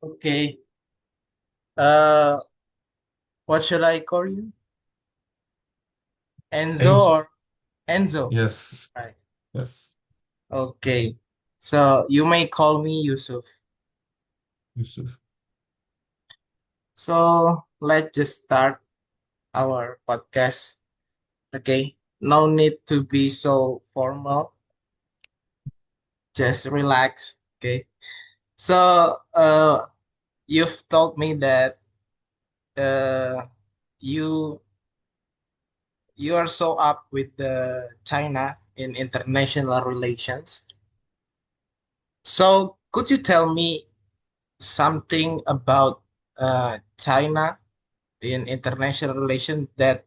Okay. Uh, what should I call you? Enzo Enzo. or Enzo? Yes, Right. yes, Okay. So you may call me Yusuf. Yusuf. So let's just start our podcast. Okay. No need to be so formal. Just relax. Okay. So you've told me that uh you you are so up with the China in international relations. So could you tell me something about China in international relations that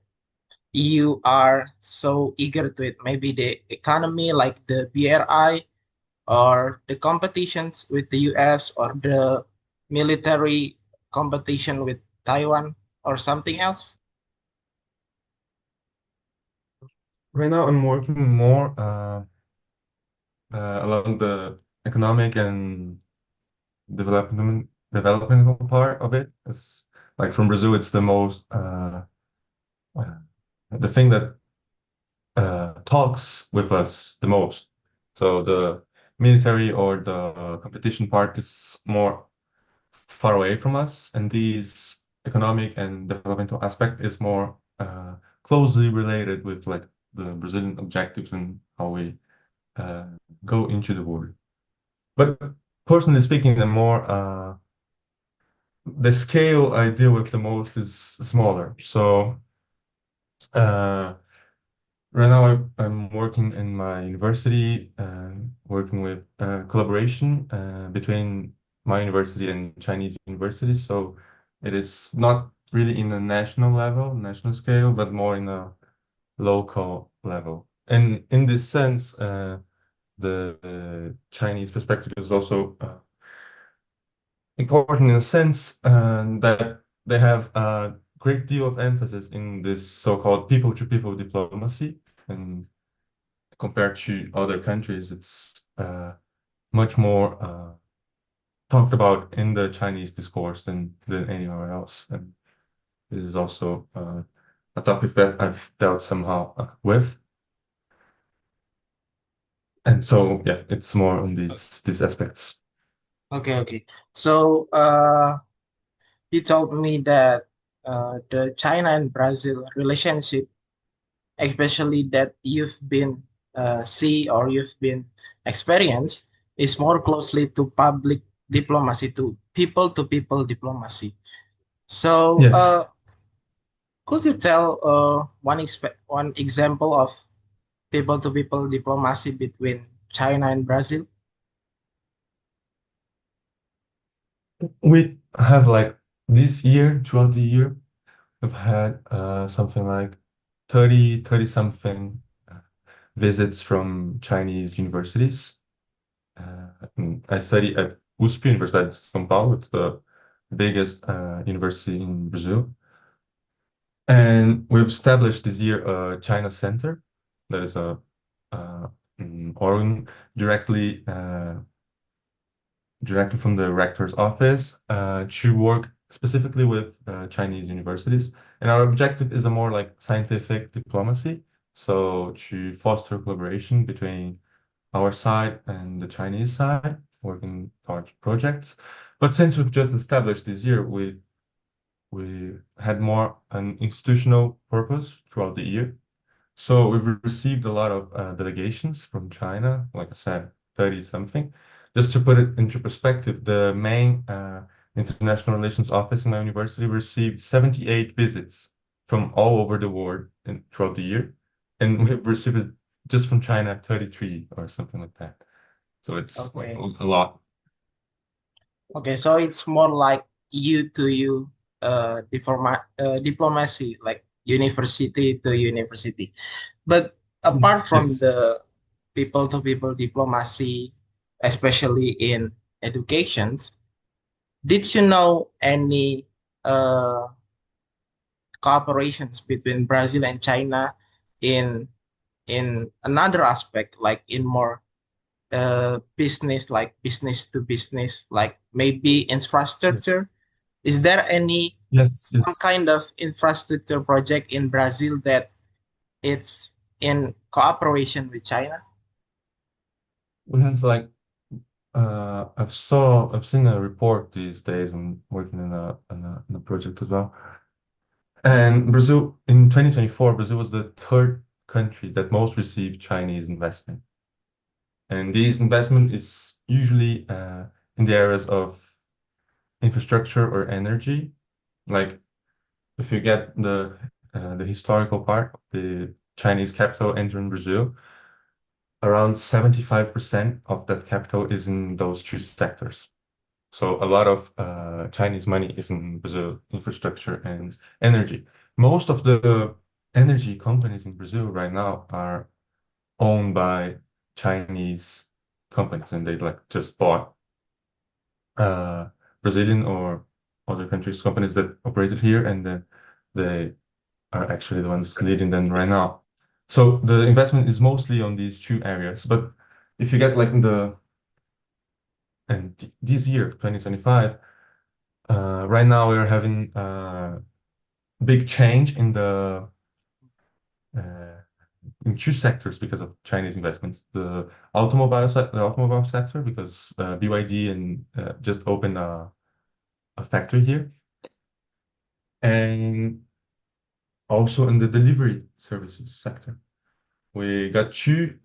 you are so eager to it? Maybe the economy, like the BRI, or the competitions with the US, or the military competition with Taiwan, or something else? Right now, I'm working more along the economic and developmental part of it. It's like from Brazil, it's the most uh, the thing that talks with us the most. So the military or the competition part is more far away from us, and these economic and developmental aspect is more closely related with like the Brazilian objectives and how we uh, go into the world. But personally speaking, the scale I deal with the most is smaller. So uh, right now I'm working in my university, working with collaboration between my university and Chinese universities. So it is not really in a national level, national scale, but more in a local level. And in this sense, the Chinese perspective is also important in a sense that they have a great deal of emphasis in this so-called people-to-people diplomacy. And compared to other countries, it's much more talked about in the Chinese discourse than anywhere else. And it is also a topic that I've dealt somehow with. And so, yeah, it's more on these aspects. Okay, okay. So you told me that the China and Brazil relationship, especially that you've been see or you've been experienced, is more closely to public diplomacy, to people diplomacy. So Yes. could you tell one example of people to people diplomacy between China and Brazil? We have like this year, throughout the year, we've had something like 30 something visits from Chinese universities. And I study at USP, Universidade de São Paulo. It's the biggest university in Brazil. And we've established this year a China Center that is uh, in Oregon, directly from the rector's office to work specifically with Chinese universities. And our objective is a more like scientific diplomacy. So to foster collaboration between our side and the Chinese side, working towards projects. But since we've just established this year, we had more an institutional purpose throughout the year. So we've received a lot of delegations from China, like I said, 30 something. Just to put it into perspective, the main international relations office in my university received 78 visits from all over the world throughout the year. And we've received just from China 33 or something like that. So it's like Okay. a lot. Okay, so it's more like you to you diplomacy, like university to university. But apart from Yes. the people to people diplomacy, especially in educations, did you know any uh, cooperations between Brazil and China in another aspect, like in more business, like business to business, like maybe Yes. infrastructure. Is there any Yes, some yes. kind of infrastructure project in Brazil that it's in cooperation with China? We have like I've seen a report these days. I'm working in a project as well. And Brazil in 2024, Brazil was the third country that most received Chinese investment. And this investment is usually in the areas of infrastructure or energy. Like if you get the historical part of the Chinese capital entering Brazil, around 75% of that capital is in those two sectors. So a lot of Chinese money is in Brazil, infrastructure and energy. Most of the energy companies in Brazil right now are owned by Chinese companies, and they like just bought uh, Brazilian or other countries' companies that operated here, and then they are actually the ones leading them right now. So the investment is mostly on these two areas. But if you get like in the and this year, 2025, right now we're having big change uh, in two sectors because of Chinese investments. The automobile sector, because BYD and just opened a factory here, and also in the delivery services sector. We got two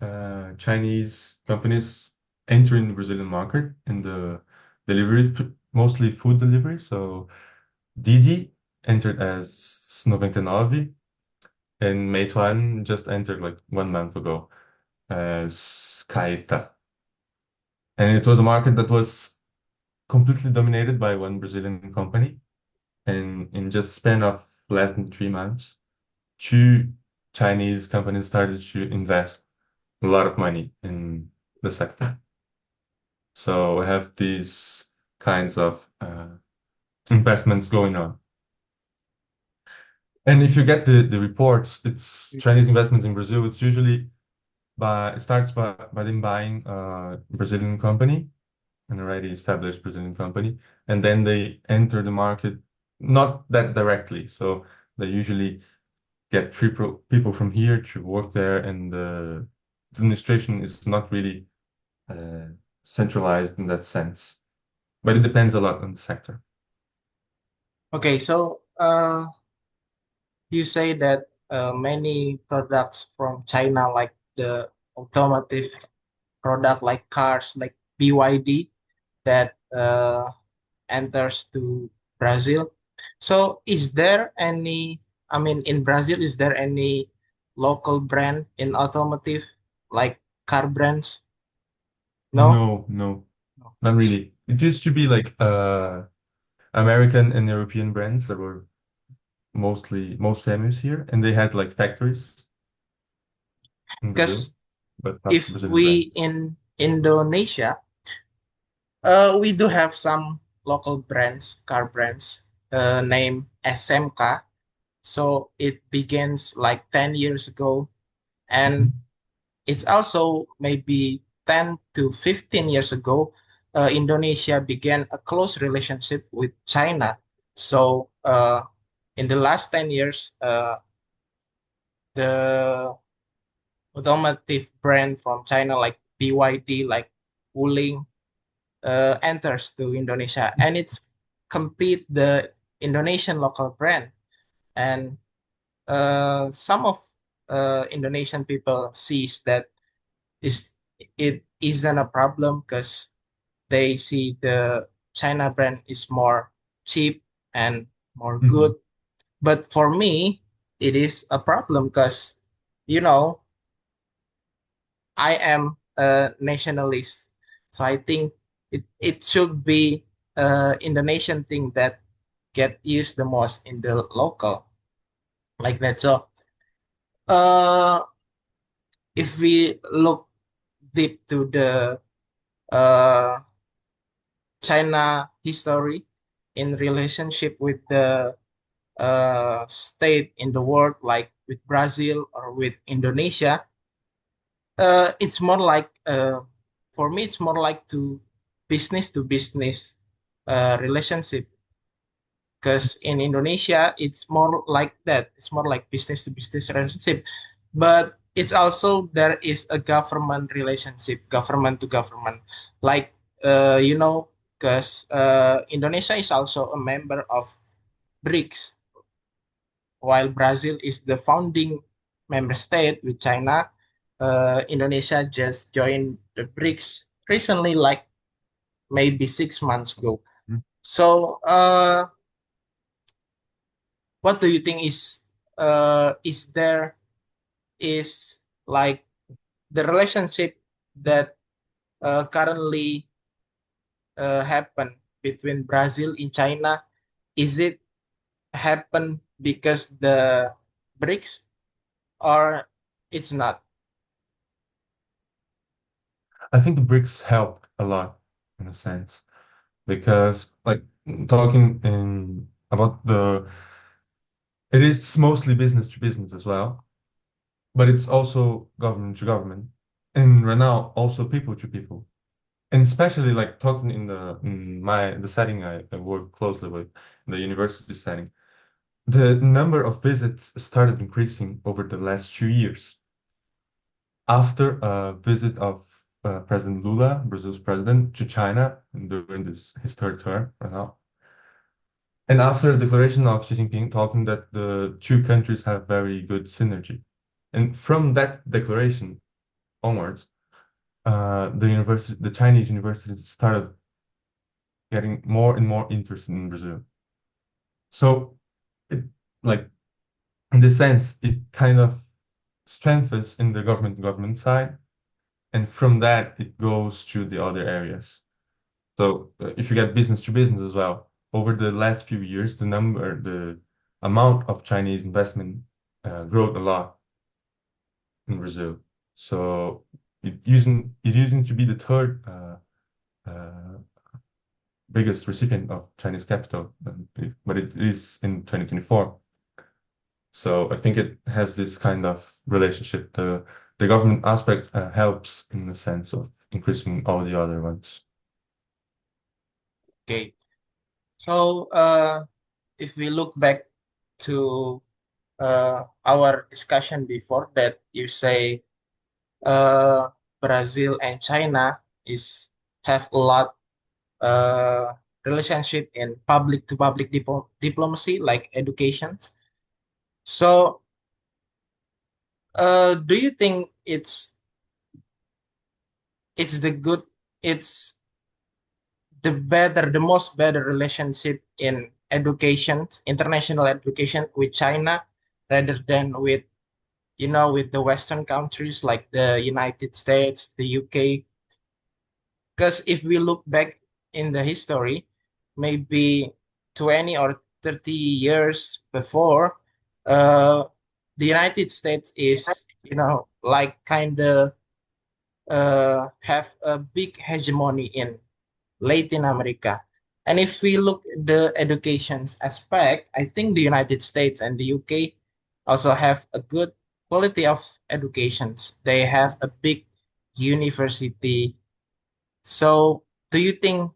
Chinese companies entering the Brazilian market in the delivery, mostly food delivery. So Didi entered as 99, and Meituan just entered like 1 month ago as Caeta. And it was a market that was completely dominated by one Brazilian company. And in just a span of less than 3 months, two Chinese companies started to invest a lot of money in the sector. So we have these kinds of investments going on. And if you get the reports, it's Chinese investments in Brazil. It's usually it starts by them buying a Brazilian company, an already established Brazilian company, and then they enter the market not that directly. So they usually get people from here to work there, and the administration is not really uh, centralized in that sense. But it depends a lot on the sector. Okay, so you say that many products from China, like the automotive product, like cars, like BYD, that enters to Brazil. So, is there any, I mean, in Brazil, is there any local brand in automotive, like car brands? No? No, no, No. not really. It used to be like American and European brands that were most famous here, and they had like factories in Brazil, Because but not if Brazilian we brands. in Indonesia, we do have some local brands, car brands, named SMK. So it begins like 10 years ago, and Mhm. it's also maybe 10 to 15 years ago, Indonesia began a close relationship with China. So in the last 10 years, the automotive brand from China like BYD, like Wuling, enters to Indonesia, and it's compete the Indonesian local brand. And some of Indonesian people sees that is it isn't a problem because they see the China brand is more cheap and more good. Mhm. But for me, it is a problem because, you know, I am a nationalist. So I think it should be Indonesian thing that get used the most in the local like that. So uh, if we look deep to the uh, China history in relationship with the state in the world, like with Brazil or with Indonesia, it's more like for me, it's more like to business relationship. Because in Indonesia, it's more like that. It's more like business to business relationship. But it's also there is a government relationship, government to government. Like because Indonesia is also a member of BRICS, while Brazil is the founding member state with China. Indonesia just joined the BRICS recently, like maybe 6 months ago. So, what do you think is there is like the relationship that currently happen between Brazil and China? Is it happen because the BRICS or it's not? I think the BRICS help a lot in a sense because like talking in about it is mostly business to business as well, but it's also government to government, and right now also people to people. And especially like talking in the setting I work closely with, the university setting, the number of visits started increasing over the last 2 years after a visit of President Lula, Brazil's president, to China during his third term right now. And after a declaration of Xi Jinping talking that the two countries have very good synergy. And from that declaration onwards, the Chinese universities started getting more and more interested in Brazil. So it like in this sense, it kind of strengthens in the government side, and from that it goes to the other areas. So if you get business to business as well, over the last few years, the amount of Chinese investment grew a lot in Brazil. So it using to be the third uh, biggest recipient of Chinese capital, but it is in 2024. So I think it has this kind of relationship. The government aspect helps in the sense of increasing all the other ones. Okay. So, if we look back to our discussion before that, you say Brazil and China is have a lot uh, relationship in public to public diplomacy, like education. So, do you think it's the good, it's the most better relationship in education, international education with China, rather than with with the Western countries like the United States, the UK? Because if we look back in the history, maybe 20 or 30 years before, uh, the United States is, like kind of have a big hegemony in Latin America. And if we look at the education aspect, I think the United States and the UK also have a good quality of educations. They have a big university. So, do you think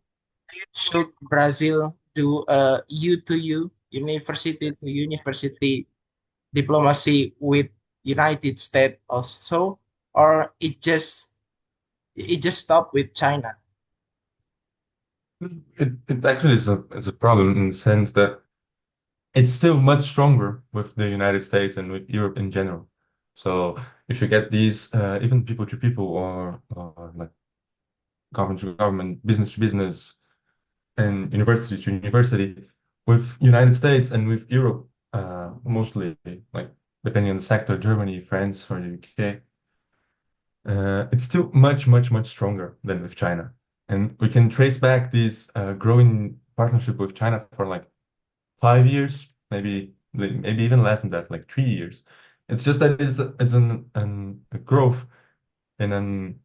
should Brazil do a U to U, university to university diplomacy with United States also, or it just stop with China? It actually is a problem in the sense that it's still much stronger with the United States and with Europe in general. So if you get these even people to people or like government to government, business to business, and university to university with United States and with Europe, mostly like depending on the sector, Germany, France, or the UK, it's still much, much, much stronger than with China. And we can trace back this growing partnership with China for like 5 years, maybe even less than that, like 3 years. It's just that a growth in an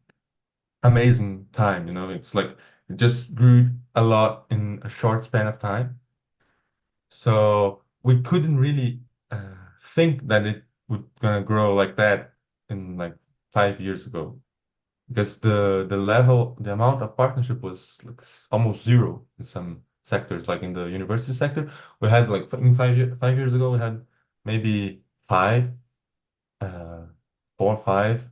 amazing time, It's like it just grew a lot in a short span of time. So we couldn't really think that it would gonna grow like that in like 5 years ago. because the amount of partnership was like almost zero in some sectors, like in the university sector. We had like in 5 years ago, we had maybe five, uh, 4 or 5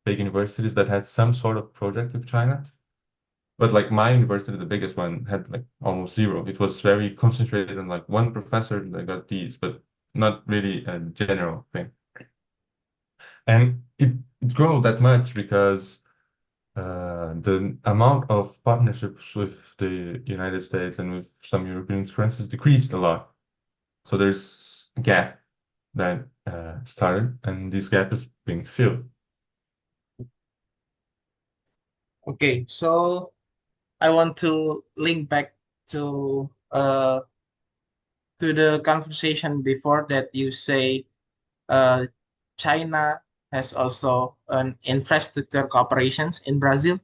big universities that had some sort of project with China. But like my university, the biggest one, had like almost zero. It was very concentrated on like one professor that got these, but not really a general thing. And it grew that much because the amount of partnerships with the United States and with some European countries decreased a lot. So there's a gap that started, and this gap is being filled. Okay, so I want to link back to the conversation before that you say uh, China has also an infrastructure cooperations in Brazil.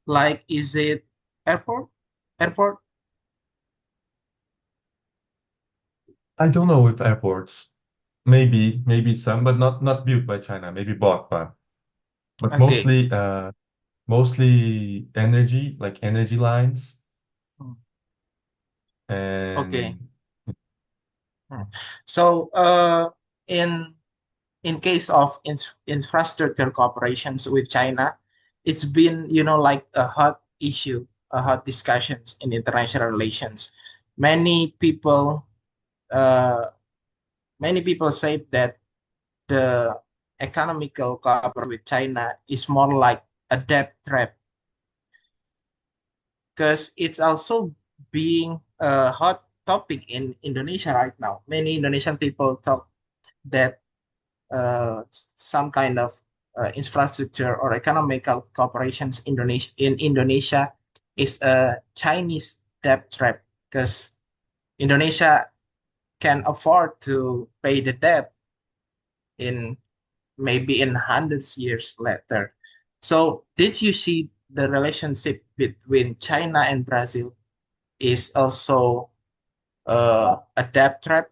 Like, is it airport? Airport? I don't know if airports, maybe some, but not built by China, maybe bought by, but Okay. mostly energy, like energy lines Hmm. Okay. and Hmm. So, in case of infrastructure cooperations with China, it's been, like a hot issue, a hot discussions in international relations. Many people, uh, many people say that the economical cooperation with China is more like a debt trap because it's also being a hot topic in Indonesia right now. Many Indonesian people talk that some kind of infrastructure or economical cooperations in Indonesia is a Chinese debt trap because Indonesia can afford to pay the debt in maybe in hundreds years later. So did you see the relationship between China and Brazil is also a debt trap,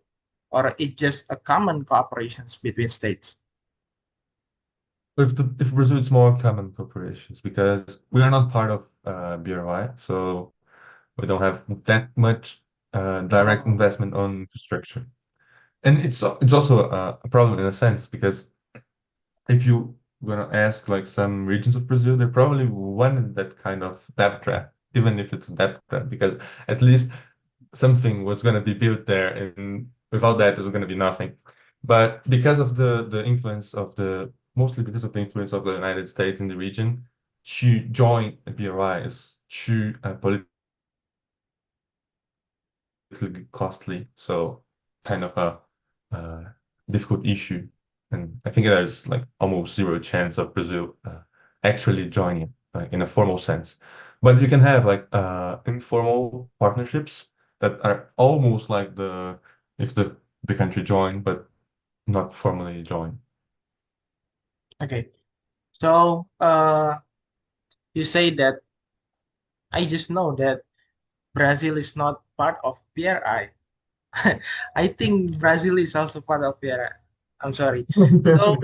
or it just a common cooperations between states? if Brazil, it's more common corporations because we are not part of BRI, so we don't have that much direct Oh, investment on infrastructure. And it's also a problem in a sense because if you gonna ask like some regions of Brazil, they probably wanted that kind of debt trap, even if it's a debt trap, because at least something was gonna be built there, and without that, there's gonna be nothing. But because of the influence of the mostly because of the influence of the United States in the region, to join a BRI is too politically costly, so kind of a difficult issue. And I think there's like almost zero chance of Brazil actually joining in a formal sense. But you can have like informal partnerships that are almost like if the country joined, but not formally joined. okay. So you say that I just know that Brazil is not part of BRI. I think Brazil is also part of BRI. I'm sorry. So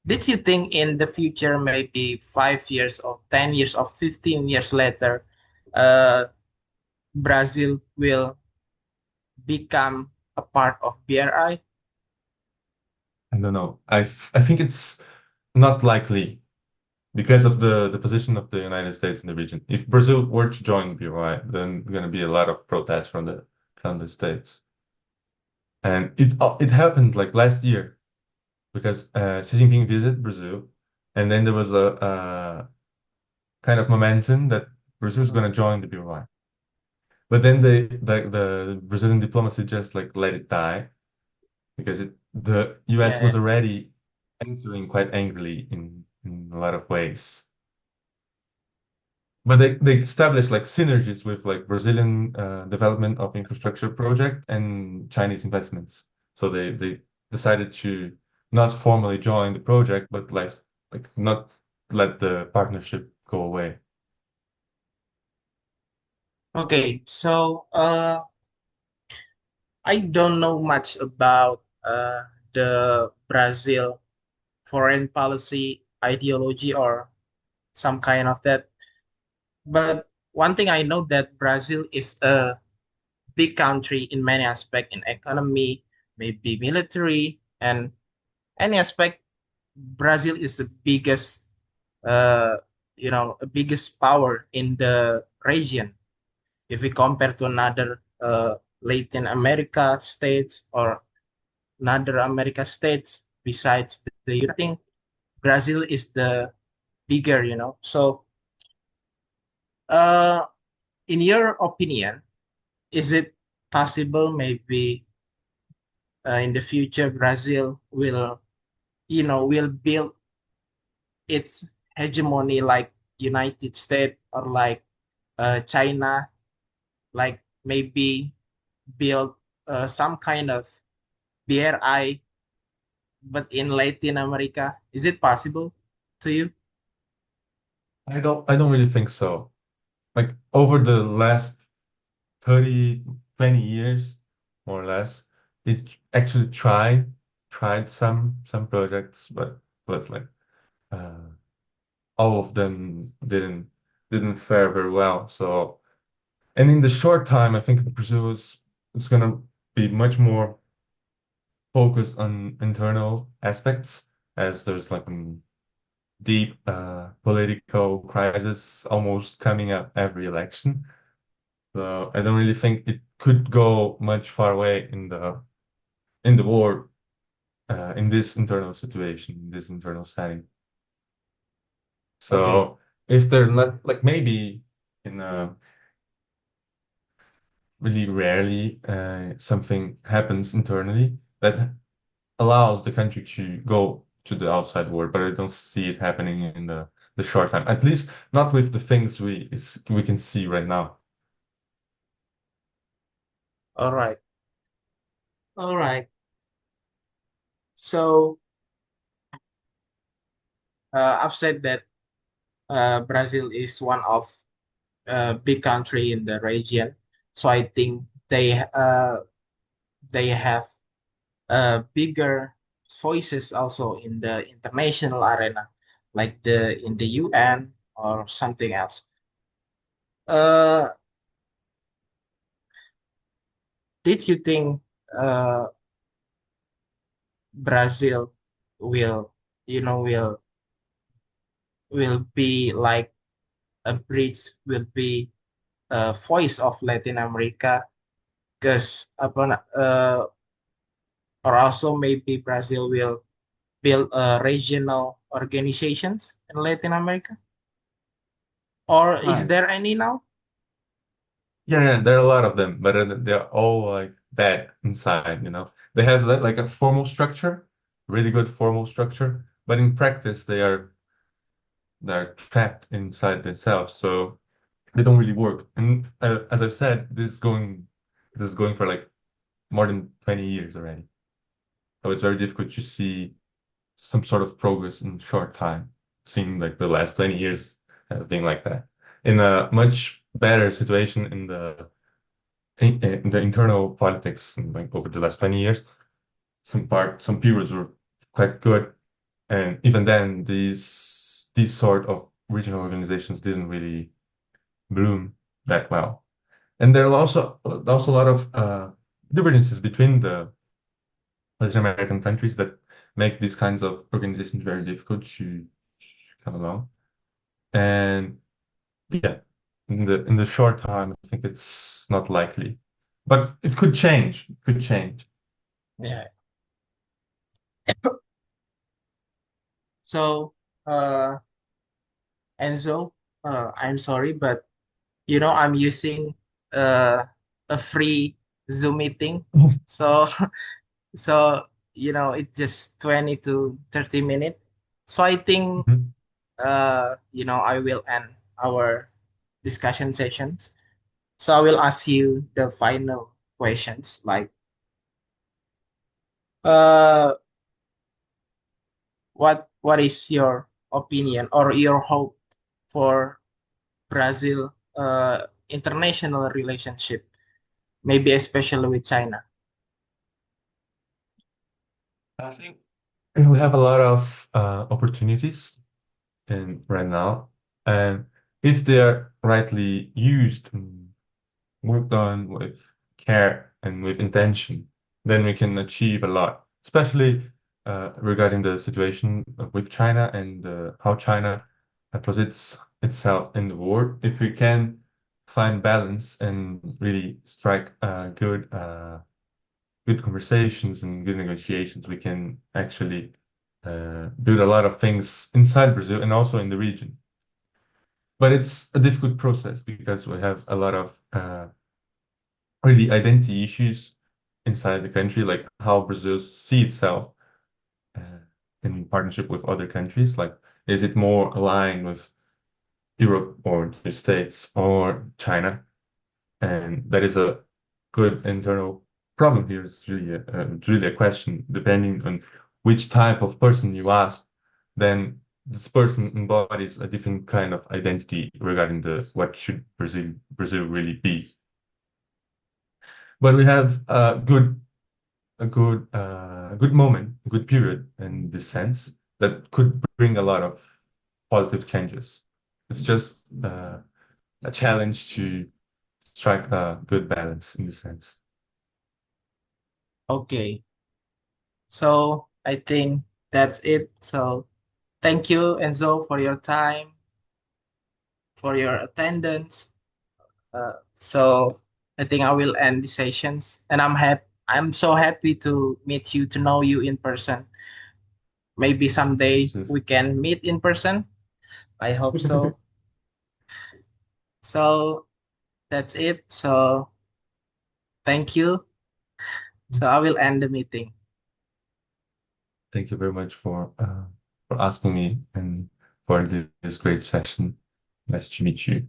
did you think in the future, maybe 5 years or 10 years or 15 years later, uh, Brazil will become a part of BRI? I don't know. I think it's not likely because of the position of the United States in the region. If Brazil were to join BRI, then going to be a lot of protests from the states. And it happened like last year because Xi Jinping visited Brazil, and then there was a kind of momentum that Brazil is going to join the BRI. But then the Brazilian diplomacy just like let it die because the US Yeah. was already answering quite angrily in a lot of ways. But they established like synergies with like Brazilian development of infrastructure project and Chinese investments. So they decided to not formally join the project, but like not let the partnership go away. Okay. So I don't know much about the Brazil foreign policy ideology or some kind of that. But one thing I know that Brazil is a big country in many aspects in economy, maybe military, and any aspect. Brazil is the biggest, uh, biggest power in the region. If we compare to another Latin America states or another America states besides the United, I think Brazil is the bigger. So, uh, in your opinion, is it possible maybe in the future Brazil will build its hegemony like United States or like China, like maybe build some kind of BRI, but in Latin America? Is it possible to you? I don't really think so. Like over the last 30, 20 years, more or less, it actually tried some projects, but like uh, all of them didn't fare very well. So, and in the short time, I think Brazil is gonna be much more focused on internal aspects, as there's like a deep political crisis almost coming up every election. So I don't really think it could go much far away in the war, in this internal situation, in this internal setting. Okay. So if they're not like maybe in a really rarely something happens internally that allows the country to go to the outside world, but I don't see it happening in the short time. At least not with the things we can see right now. All right. All right. So I've said that Brazil is one of big country in the region. So I think they have bigger voices also in the international arena, like the in the UN or something else. Uh, did you think uh, Brazil will, will be like a bridge, will be a voice of Latin America? Because or also maybe Brazil will build regional organizations in Latin America? Or is Right. there any now? Yeah, there are a lot of them, but they're all like that inside, you know. They have like a formal structure, really good formal structure, but in practice they're trapped inside themselves, so they don't really work. And as I've said, this is going for like more than 20 years already. So it's very difficult to see some sort of progress in short time, seeing like the last 20 years being like that. In a much better situation in the internal politics, like over the last 20 years, some periods were quite good. And even then, these sort of regional organizations didn't really bloom that well. And there are also a lot of divergences between the Latin American countries that make these kinds of organizations very difficult to come along. And yeah, in the short time, I think it's not likely, but it could change. It could change. Yeah. So, uh, Enzo, I'm sorry, but I'm using uh, a free Zoom meeting. So, so it's just 20 to 30 minutes. So I think Mhm. I will end our discussion sessions. So I will ask you the final questions like uh what is your opinion or your hope for Brazil international relationship, maybe especially with China? I think we have a lot of opportunities in right now. And if they're rightly used and worked on with care and with intention, then we can achieve a lot, especially regarding the situation with China and how China posits itself in the world. If we can find balance and really strike good conversations and good negotiations, we can actually build a lot of things inside Brazil and also in the region. But it's a difficult process because we have a lot of really identity issues inside the country, like how Brazil see itself uh, in partnership with other countries. Like, is it more aligned with Europe or the States or China? And that is a good internal problem here. It's really a question. Depending on which type of person you ask, then this person embodies a different kind of identity regarding the what should Brazil really be. But we have a good moment, a good period in this sense that could bring a lot of positive changes. It's just a challenge to strike a good balance in this sense. Okay, so I think that's it. So thank you, Enzo, for your time, for your attendance. So I think I will end the sessions, and I'm so happy to meet you, to know you in person. Maybe someday we Yes. can meet in person. I hope so. So that's it. So thank you. So I will end the meeting. Thank you very much for asking me and for this great session. Nice to meet you.